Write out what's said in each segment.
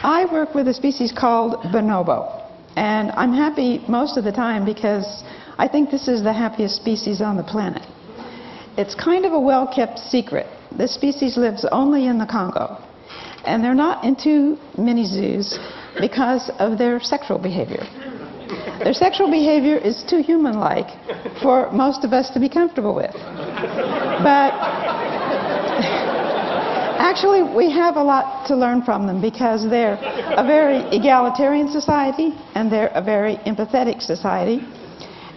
I work with a species called bonobo, and I'm happy most of the time because I think this is the happiest species on the planet. It's kind of a well-kept secret. This species lives only in the Congo, and they're not in too many zoos because of their sexual behavior. Their sexual behavior is too human-like for most of us to be comfortable with. But actually, we have a lot to learn from them because they're a very egalitarian society and they're a very empathetic society.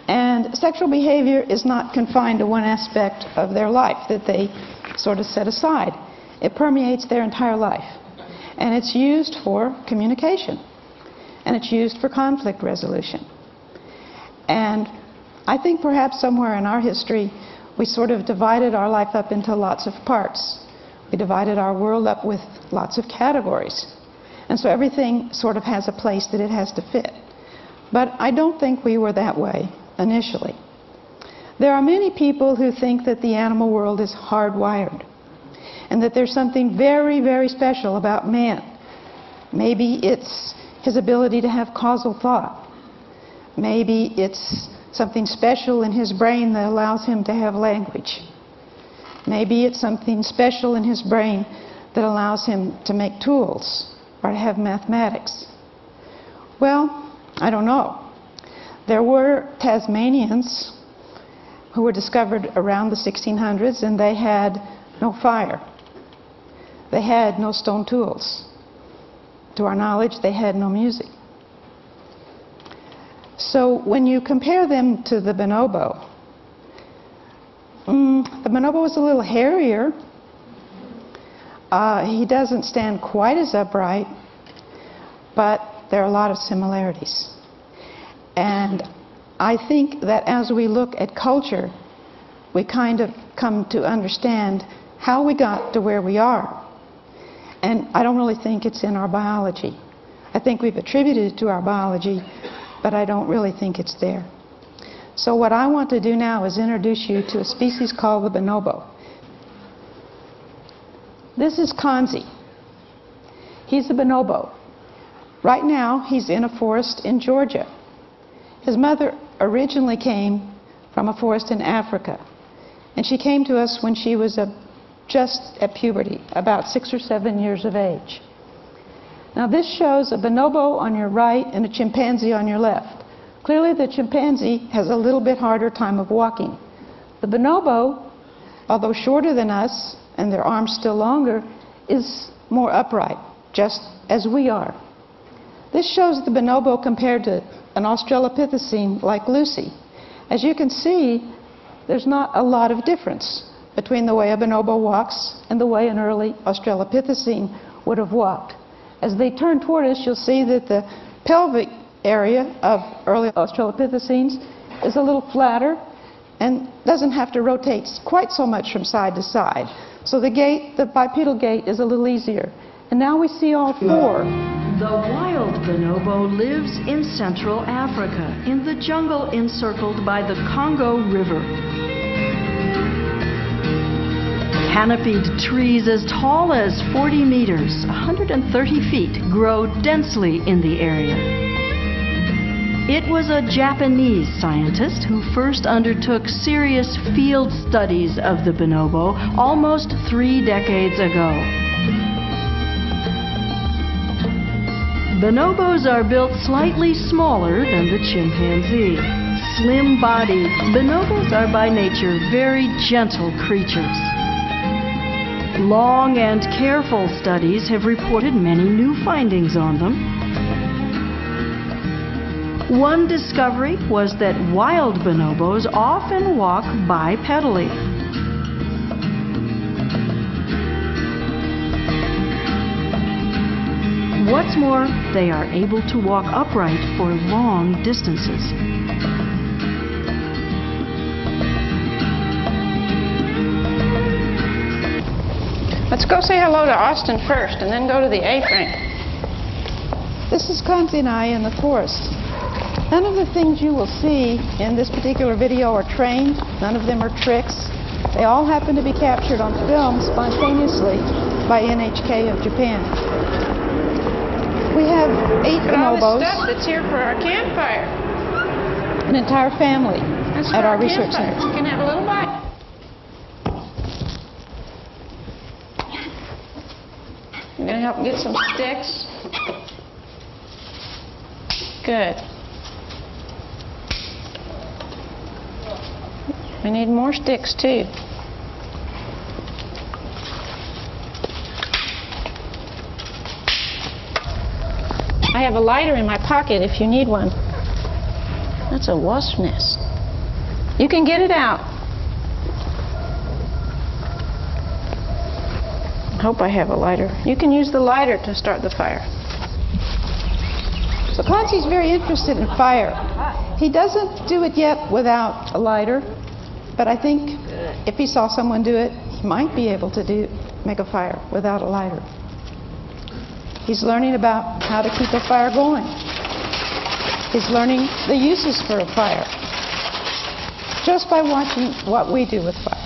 And sexual behavior is not confined to one aspect of their life that they sort of set aside. It permeates their entire life. And it's used for communication. And it's used for conflict resolution. And I think perhaps somewhere in our history, we sort of divided our life up into lots of parts. We divided our world up with lots of categories. And so everything sort of has a place that it has to fit. But I don't think we were that way initially. There are many people who think that the animal world is hardwired and that there's something very, very special about man. Maybe it's his ability to have causal thought. Maybe it's something special in his brain that allows him to have language. Maybe it's something special in his brain that allows him to make tools or to have mathematics. Well, I don't know. There were Tasmanians who were discovered around the 1600s, and they had no fire. They had no stone tools. To our knowledge, they had no music. So when you compare them to the bonobo, the bonobo is a little hairier. He doesn't stand quite as upright, but there are a lot of similarities. And I think that as we look at culture, we kind of come to understand how we got to where we are. And I don't really think it's in our biology. I think we've attributed it to our biology, but I don't really think it's there. So what I want to do now is introduce you to a species called the bonobo. This is Kanzi. He's a bonobo. Right now, he's in a forest in Georgia. His mother originally came from a forest in Africa, and she came to us when she was just at puberty, about 6 or 7 years of age. Now this shows a bonobo on your right and a chimpanzee on your left. Clearly the chimpanzee has a little bit harder time of walking. The bonobo, although shorter than us and their arms still longer, is more upright, just as we are. This shows the bonobo compared to an Australopithecine like Lucy. As you can see, there's not a lot of difference between the way a bonobo walks and the way an early Australopithecine would have walked. As they turn toward us, you'll see that the pelvic area of early Australopithecines is a little flatter and doesn't have to rotate quite so much from side to side. So the gait, the bipedal gait, is a little easier. And now we see all four. The wild bonobo lives in Central Africa, in the jungle encircled by the Congo River. Canopied trees as tall as 40 meters, 130 feet, grow densely in the area. It was a Japanese scientist who first undertook serious field studies of the bonobo almost 3 decades ago. Bonobos are built slightly smaller than the chimpanzee. Slim-bodied, bonobos are by nature very gentle creatures. Long and careful studies have reported many new findings on them. One discovery was that wild bonobos often walk bipedally. What's more, they are able to walk upright for long distances. Let's go say hello to Austin first and then go to the A-frame. This is Kanzi and I in the forest. None of the things you will see in this particular video are trained. None of them are tricks. They all happen to be captured on film spontaneously by NHK of Japan. We have 8 bonobos. All this stuff that's here for our campfire. An entire family at our research center. You can have a little bite. I'm going to help get some sticks. Good. We need more sticks too. I have a lighter in my pocket if you need one. That's a wasp nest. You can get it out. I hope I have a lighter. You can use the lighter to start the fire. So Kanzi's very interested in fire. He doesn't do it yet without a lighter, but I think if he saw someone do it, he might be able to make a fire without a lighter. He's learning about how to keep a fire going. He's learning the uses for a fire just by watching what we do with fire.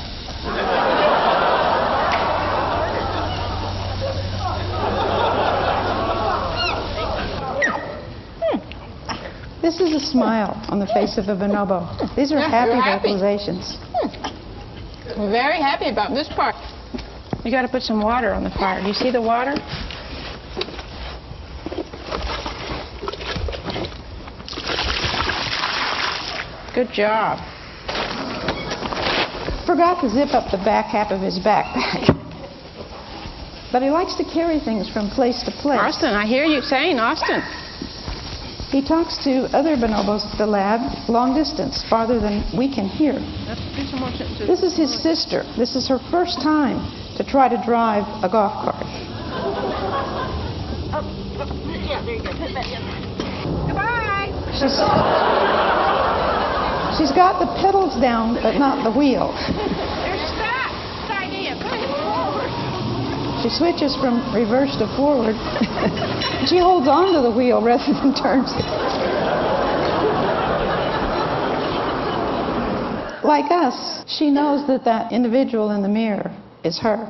This is a smile on the face of a bonobo. These are happy vocalizations. I'm very happy about this part. You got to put some water on the fire. Do you see the water? Good job. Forgot to zip up the back half of his backpack. But he likes to carry things from place to place. Austin, I hear you saying, Austin. He talks to other bonobos at the lab long distance, farther than we can hear. Let's do some more sentences. This is his sister. This is her first time to try to drive a golf cart. Yeah, there you go. Put that in. Goodbye. She's got the pedals down, but not the wheel. There's stop. Good idea. Put it forward. She switches from reverse to forward. She holds on to the wheel rather than turns it. Like us, she knows that that individual in the mirror is her.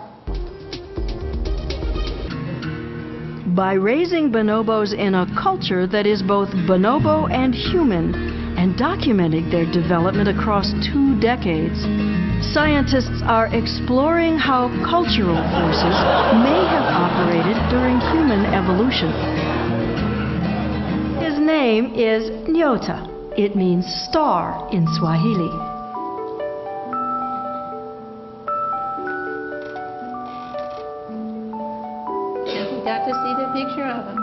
By raising bonobos in a culture that is both bonobo and human, and documenting their development across 2 decades, scientists are exploring how cultural forces may have operated during human evolution. His name is Nyota. It means star in Swahili. You got to see the picture of him.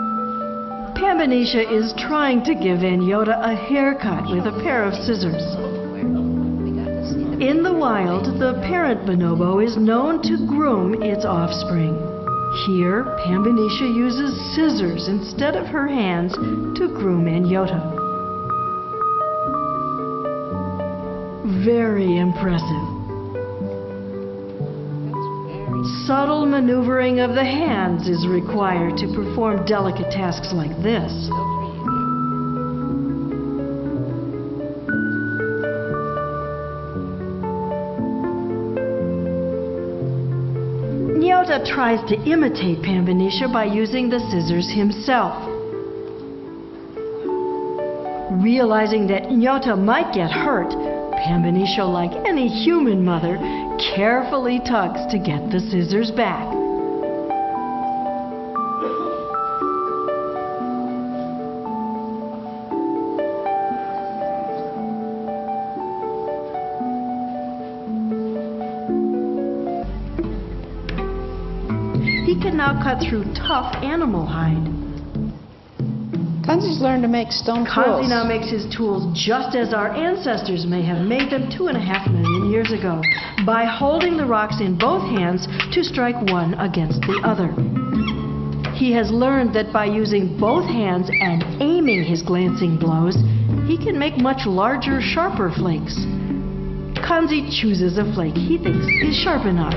Pambanisha is trying to give Nyota a haircut with a pair of scissors. In the wild, the parent bonobo is known to groom its offspring. Here, Pambanisha uses scissors instead of her hands to groom Nyota. Very impressive. Subtle maneuvering of the hands is required to perform delicate tasks like this. Nyota tries to imitate Pambanisha by using the scissors himself. Realizing that Nyota might get hurt, Pambanisha, like any human mother, carefully tugs to get the scissors back. He can now cut through tough animal hide. Kanzi's learned to make stone Kanzi tools. now makes his tools just as our ancestors may have made them 2.5 million years ago, by holding the rocks in both hands to strike one against the other. He has learned that by using both hands and aiming his glancing blows, he can make much larger, sharper flakes. Kanzi chooses a flake he thinks is sharp enough.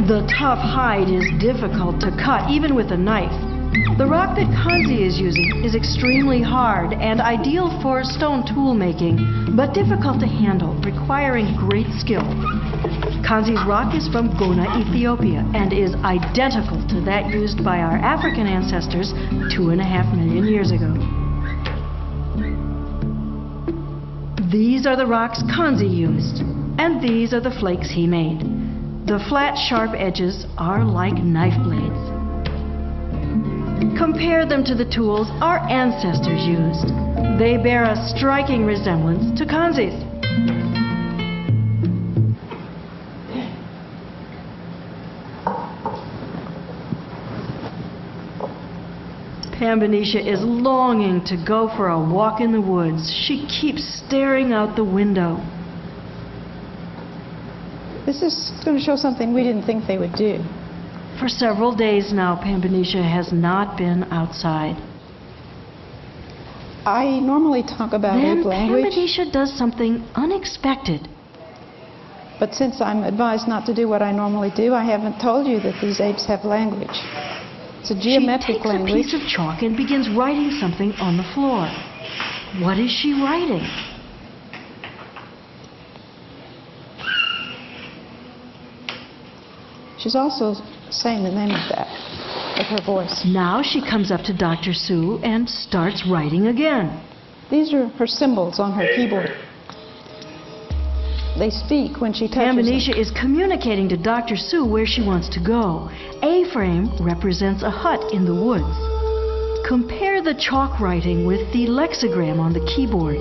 The tough hide is difficult to cut, even with a knife. The rock that Kanzi is using is extremely hard and ideal for stone tool making, but difficult to handle, requiring great skill. Kanzi's rock is from Gona, Ethiopia, and is identical to that used by our African ancestors 2.5 million years ago. These are the rocks Kanzi used, and these are the flakes he made. The flat, sharp edges are like knife blades. Compare them to the tools our ancestors used. They bear a striking resemblance to Kanzi's. Pambanisha is longing to go for a walk in the woods. She keeps staring out the window. This is going to show something we didn't think they would do. For several days now, Pambanisha has not been outside. I normally talk about Then ape language, Pambanisha does something unexpected. but since I'm advised not to do what I normally do, I haven't told you that these apes have language. It's a geometric She takes language. a piece of chalk and begins writing something on the floor. What is she writing? She's also saying the name of that with her voice. Now she comes up to Dr. Sue and starts writing again. These are her symbols on her keyboard. They speak when she touches them. Pambanisha is communicating to Dr. Sue where she wants to go. A frame represents a hut in the woods. Compare the chalk writing with the lexigram on the keyboard.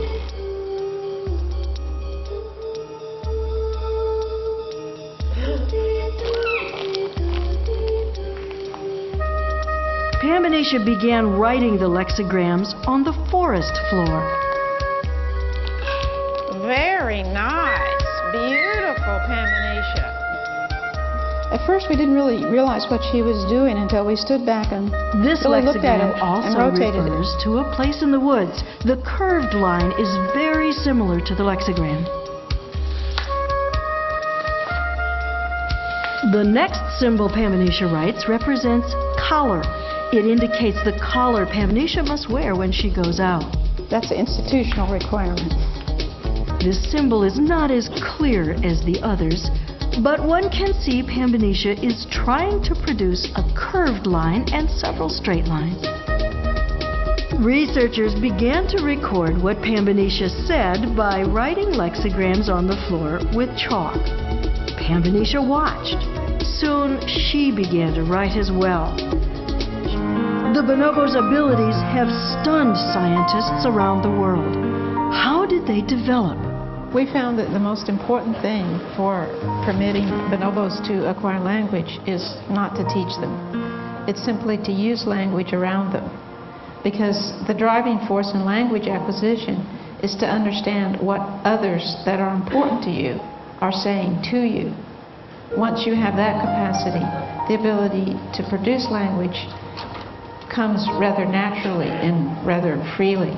Pambanisha began writing the lexigrams on the forest floor. Very nice. Beautiful, Pambanisha. At first we didn't really realize what she was doing until we stood back and This really looked at lexigram it and also rotated refers it. to a place in the woods. The curved line is very similar to the lexigram. The next symbol Pambanisha writes represents collar. It indicates the collar Pambanisha must wear when she goes out. That's an institutional requirement. This symbol is not as clear as the others, but one can see Pambanisha is trying to produce a curved line and several straight lines. Researchers began to record what Pambanisha said by writing lexigrams on the floor with chalk. Pambanisha watched. Soon she began to write as well. The bonobos' abilities have stunned scientists around the world. How did they develop? We found that the most important thing for permitting bonobos to acquire language is not to teach them. It's simply to use language around them. Because the driving force in language acquisition is to understand what others that are important to you are saying to you. Once you have that capacity, the ability to produce language comes rather naturally and rather freely.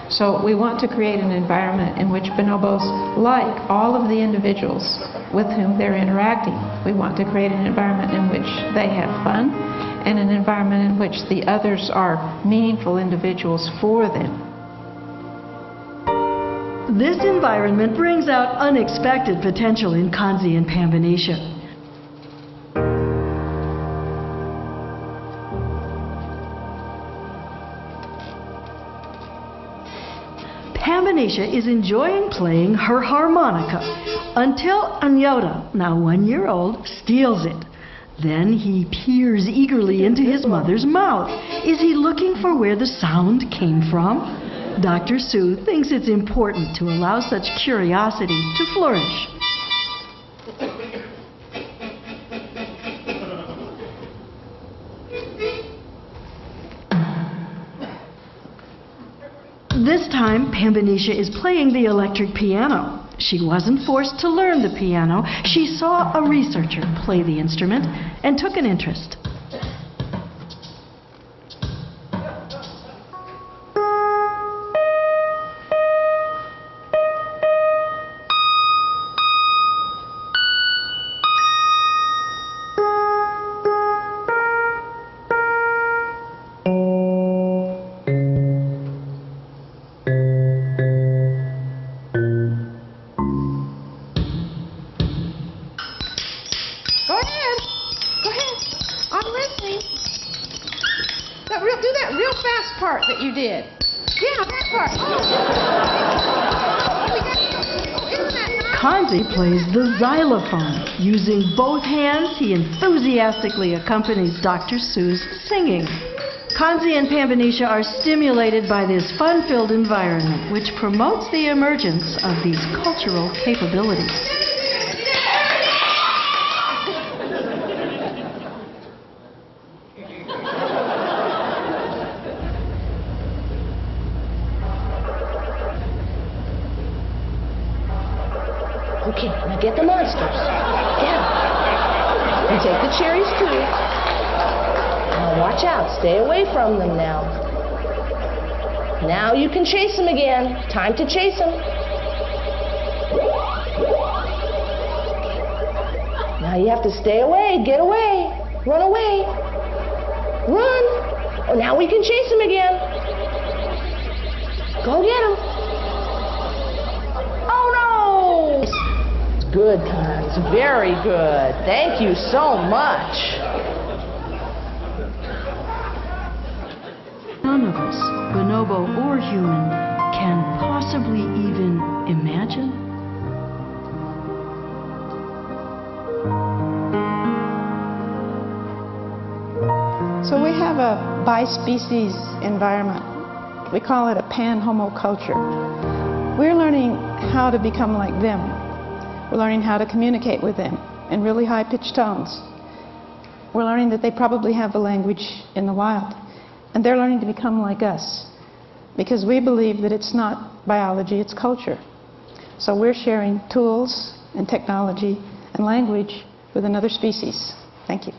So we want to create an environment in which bonobos like all of the individuals with whom they're interacting. We want to create an environment in which they have fun and an environment in which the others are meaningful individuals for them. This environment brings out unexpected potential in Kanzi and Pambanisha. Pambanisha is enjoying playing her harmonica until Anyota, now 1 year old, steals it. Then he peers eagerly into his mother's mouth. Is he looking for where the sound came from? Dr. Sue thinks it's important to allow such curiosity to flourish. This time, Pambanisha is playing the electric piano. She wasn't forced to learn the piano. She saw a researcher play the instrument and took an interest. you did. Yeah, that part. Kanzi plays the xylophone. Using both hands, he enthusiastically accompanies Dr. Sue's singing. Kanzi and Pambanisha are stimulated by this fun-filled environment, which promotes the emergence of these cultural capabilities. Okay, now get the monsters. Get 'em. And take the cherries too. Now watch out, stay away from them now. Now you can chase them again. Time to chase them. Now you have to stay away, get away, run away. Run. Oh, now we can chase them again. Go get them. Oh no! Good, Cons. Very good. Thank you so much. None of us, bonobo or human, can possibly even imagine. So we have a bi-species environment. We call it a pan-homoculture. We're learning how to become like them. We're learning how to communicate with them in really high-pitched tones. We're learning that they probably have a language in the wild. And they're learning to become like us. Because we believe that it's not biology, it's culture. So we're sharing tools and technology and language with another species. Thank you.